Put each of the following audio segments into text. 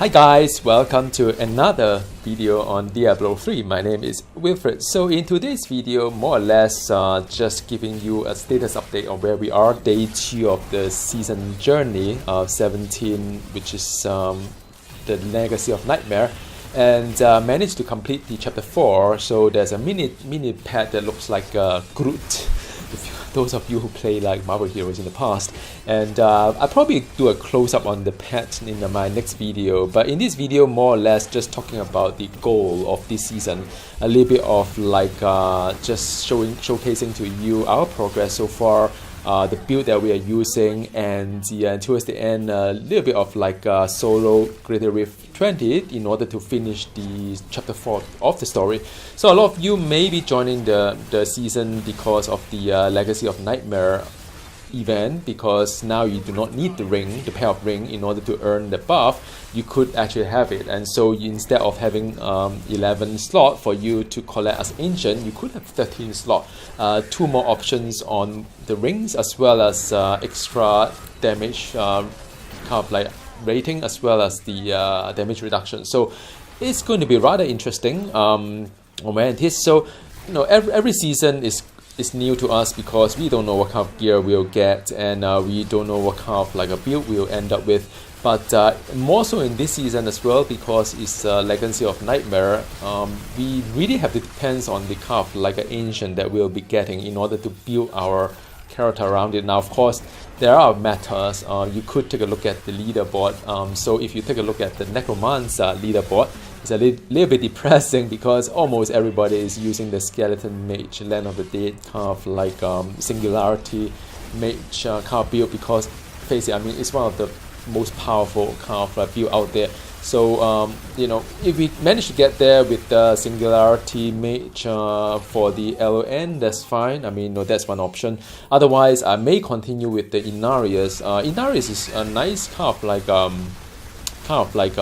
Hi guys, welcome to another video on Diablo 3. My name is Wilfred. So in today's video, more or less just giving you a status update on where we are, day 2 of the season journey of 17, which is the Legacy of Nightmare, and managed to complete the chapter 4. So there's a mini pet that looks like Groot. Those of you who play like Marvel heroes in the past, and I'll probably do a close-up on the pet in my next video, but in this video more or less just talking about the goal of this season, a little bit of like just showcasing to you our progress so far, the build that we are using, and towards the end a little bit of like solo Greater Rift 20 in order to finish the chapter 4 of the story. So a lot of you may be joining the season because of the Legacy of Nightmare event, because now you do not need the ring, the pair of ring, in order to earn the buff. You could actually have it, and so instead of having 11 slot for you to collect as ancient, you could have 13 slot. 2 more options on the rings, as well as extra damage kind of like rating, as well as the damage reduction. So it's going to be rather interesting on where it is. So you know, every season is new to us because we don't know what kind of gear we'll get, and we don't know what kind of like a build we'll end up with. But more so in this season as well, because it's Legacy of Nightmare, we really have to depend on the kind of like an ancient that we'll be getting in order to build our character around it. Now of course there are metas. You could take a look at the leaderboard. So if you take a look at the Necromancer leaderboard, it's a little bit depressing because almost everybody is using the Skeleton Mage, Land of the Dead kind of like Singularity Mage kind of build, because face it, I mean, it's one of the most powerful kind of build out there. So you know, if we manage to get there with the Singularity Mage for the LON, that's fine. I mean, no, that's one option. Otherwise, I may continue with the Inarius. Inarius is a nice kind of like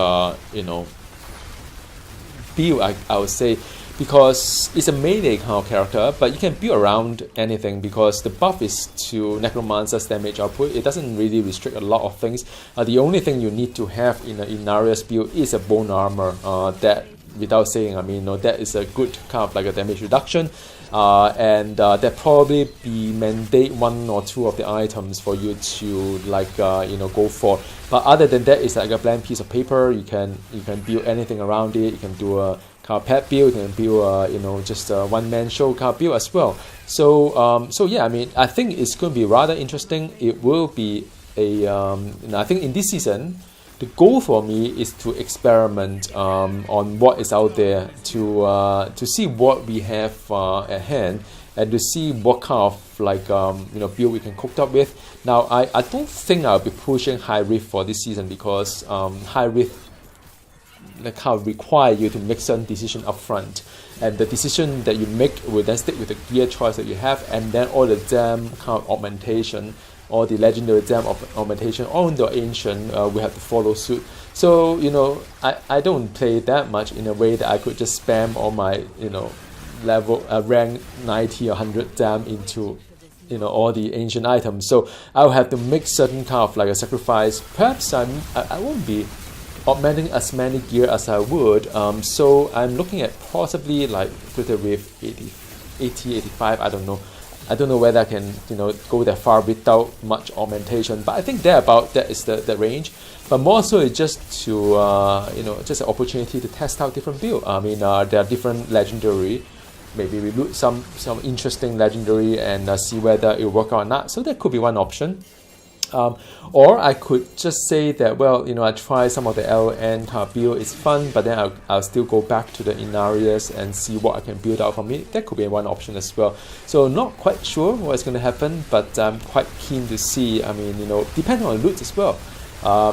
you know, build, I would say, because it's a melee kind of character, but you can build around anything because the buff is to Necromancer's damage output. It doesn't really restrict a lot of things. The only thing you need to have in an Inarius build is a bone armor. That, without saying, I mean, no, that is a good kind of like a damage reduction. And that probably be mandate 1 or 2 of the items for you to like you know, go for. But other than that, it's like a blank piece of paper. You can build anything around it. You can do a kind of pet build, you can build you know, just a one-man show kind of build as well. So so yeah, I mean, I think it's going to be rather interesting. It will be a you know, I think in this season, the goal for me is to experiment on what is out there, to see what we have at hand, and to see what kind of like you know, build we can cook up with. Now I don't think I'll be pushing High Rift for this season because High Rift kind of require you to make certain decision up front, and the decision that you make will then stick with the gear choice that you have, and then all the damn kind of augmentation, or the legendary gem of augmentation on the ancient we have to follow suit. So you know, I don't play that much in a way that I could just spam all my, you know, level rank 90 or 100 dam into, you know, all the ancient items. So I'll have to make certain kind of like a sacrifice. Perhaps I won't be augmenting as many gear as I would. So I'm looking at possibly like Greater Rift 80, 85. I don't know whether I can, you know, go that far without much augmentation, but I think that is the range. But more so it's just to you know, just an opportunity to test out different build. I mean, there are different legendary. Maybe we loot some interesting legendary and see whether it will work out or not. So that could be one option. Or I could just say that, well, you know, I try some of the LN kind of build, it's fun, but then I'll still go back to the Inarius and see what I can build out from it. That could be one option as well. So not quite sure what's going to happen, but I'm quite keen to see. I mean, you know, depending on loot as well.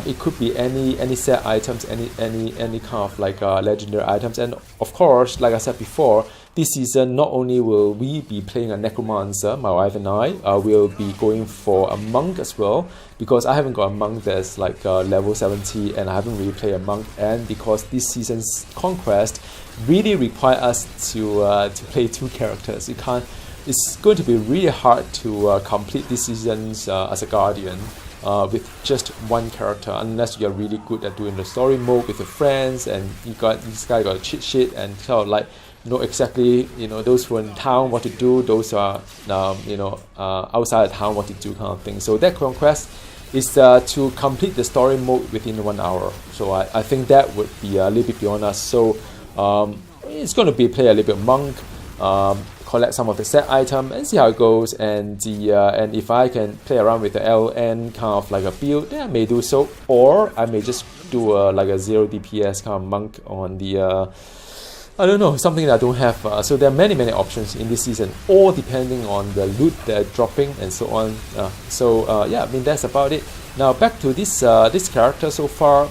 It could be any set items, any kind of like legendary items, and of course, like I said before, this season not only will we be playing a Necromancer, my wife and I will be going for a monk as well, because I haven't got a monk that's like level 70, and I haven't really played a monk, and because this season's conquest really require us to play 2 characters. You can't. It's going to be really hard to complete this season as a guardian. with just one character, unless you're really good at doing the story mode with your friends, and this guy got a cheat sheet and kind of like know exactly, those who are in town what to do, those who are outside of town what to do, kind of thing. So that conquest is to complete the story mode within 1 hour. So I think that would be a little bit beyond us. So it's going to be play a little bit monk, collect some of the set item and see how it goes, and and if I can play around with the LN kind of like a build, then I may do so, or I may just do like a 0 DPS kind of monk on the I don't know, something that I don't have. So there are many options in this season, all depending on the loot they're dropping and so on. Yeah, I mean that's about it. Now back to this this character so far.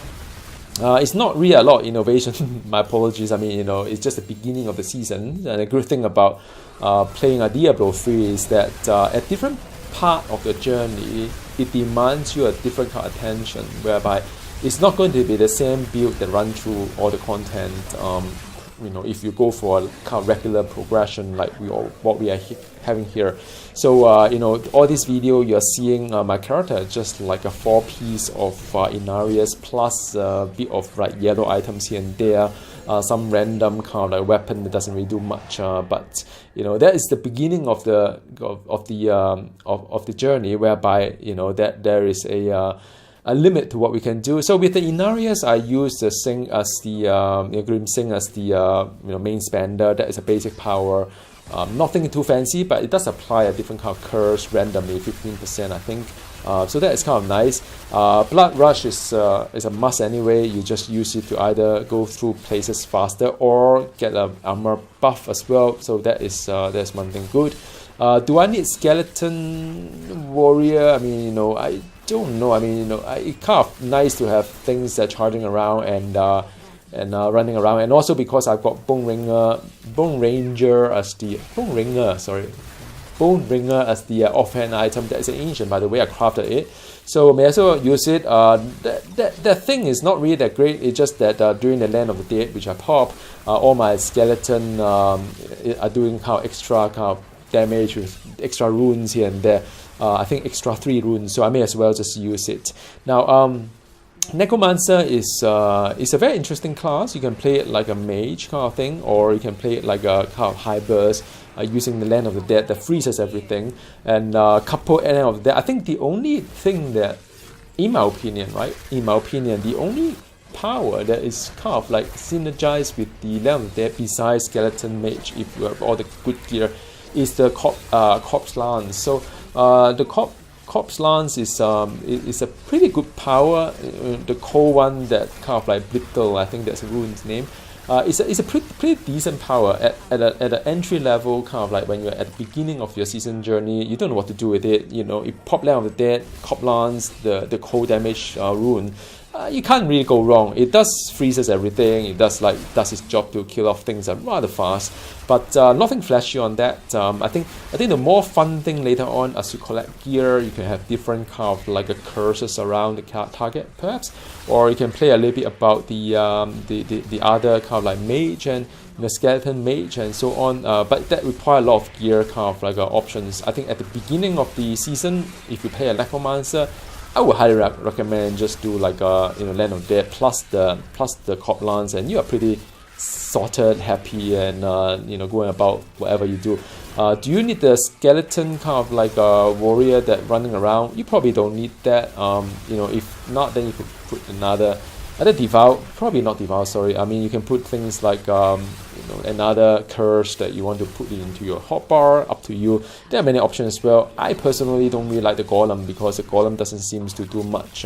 It's not really a lot of innovation. My apologies. I mean, it's just the beginning of the season, and the good thing about playing a Diablo 3 is that at different part of the journey, it demands you a different kind of attention, whereby it's not going to be the same build that run through all the content. If you go for a kind of regular progression like what we are having here. So all this video you're seeing my character just like a 4-piece of Inarius plus a bit of like yellow items here and there, some random kind of like weapon that doesn't really do much, but that is the beginning of the journey, whereby that there is a limit to what we can do. So with the Inarius, I use the Sing as the Grim Sing as the main spender. That is a basic power. Nothing too fancy, but it does apply a different kind of curse randomly, 15% I think. So that is kind of nice. Blood Rush is a must anyway. You just use it to either go through places faster or get an armor buff as well. So that's one thing good. Do I need Skeleton Warrior? I mean, I don't know. I mean, it's kind of nice to have things that are charging around and running around, and also because I've got Bone Ringer as the offhand item. That is an ancient, by the way. I crafted it, so may as well use it. That thing is not really that great. It's just that during the Land of the Dead, which I pop, all my skeleton are doing kind of extra kind of damage with extra runes here and there. I think extra 3 runes, so I may as well just use it. Now, Necromancer is a very interesting class. You can play it like a mage kind of thing, or you can play it like a kind of high burst using the Land of the Dead that freezes everything, and couple Land of the Dead. I think the only thing that, in my opinion, the only power that is kind of like synergized with the Land of the Dead besides Skeleton Mage, if you have all the good gear, is the Corpse Lance. So the Corpse Lance is a pretty good power. The cold one that kind of like brittle, I think that's a rune's name. It's a pretty decent power at an entry level, kind of like when you're at the beginning of your season journey. You don't know what to do with it. You pop Land of the Dead, Corpse Lance, the cold damage rune. You can't really go wrong. It does freezes everything. It does its job to kill off things rather fast, but nothing flashy on that. I think the more fun thing later on, as you collect gear, you can have different kind of like curses around the target, perhaps, or you can play a little bit about the other kind of like mage and the skeleton mage and so on. But that require a lot of gear kind of like options. I think at the beginning of the season, if you play a Necromancer, I would highly recommend just do like a Land of Dead plus the Corpse Lance, and you are pretty sorted, happy, and going about whatever you do. Do you need the skeleton kind of like a warrior that running around? You probably don't need that. If not, then you could put another devout, probably not devout, sorry. I mean, you can put things like another curse that you want to put into your hotbar, up to you. There are many options as well. I personally don't really like the golem, because the golem doesn't seem to do much.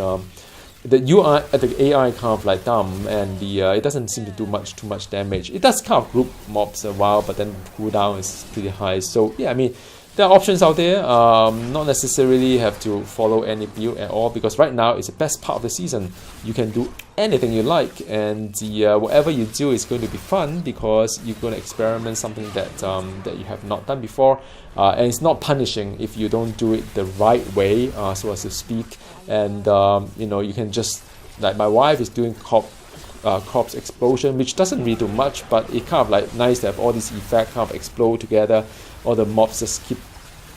The AI kind of like dumb, and it doesn't seem to do too much damage. It does kind of group mobs a while, but then cooldown is pretty high. So yeah, I mean, there are options out there. Not necessarily have to follow any build at all, because right now it's the best part of the season. You can do anything you like, and whatever you do is going to be fun, because you're going to experiment something that you have not done before, and it's not punishing if you don't do it the right way, so as to speak. And you can just, like my wife is doing corpse explosion, which doesn't really do much, but it kind of like nice to have all these effects kind of explode together. All the mobs just keep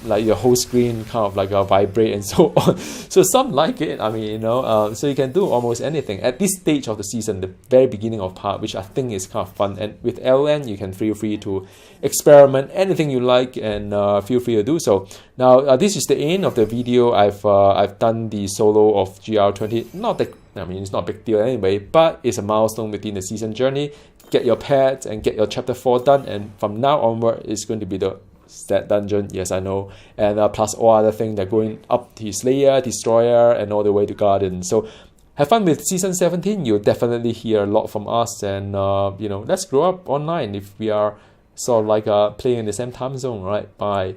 like your whole screen kind of like vibrate and so on. So some like it. I mean, you know, so you can do almost anything at this stage of the season, the very beginning of part, which I think is kind of fun. And with LN, you can feel free to experiment anything you like, and feel free to do so. Now, this is the end of the video. I've done the solo of GR20. Not that, I mean, it's not a big deal anyway, but it's a milestone within the season journey. Get your pets and get your chapter 4 done, and from now onward, it's going to be the that dungeon, yes I know, and plus all other things that are going up to Slayer, Destroyer, and all the way to Garden. So have fun with season 17. You'll definitely hear a lot from us, and you know, let's grow up online if we are sort of like playing in the same time zone, right? Bye.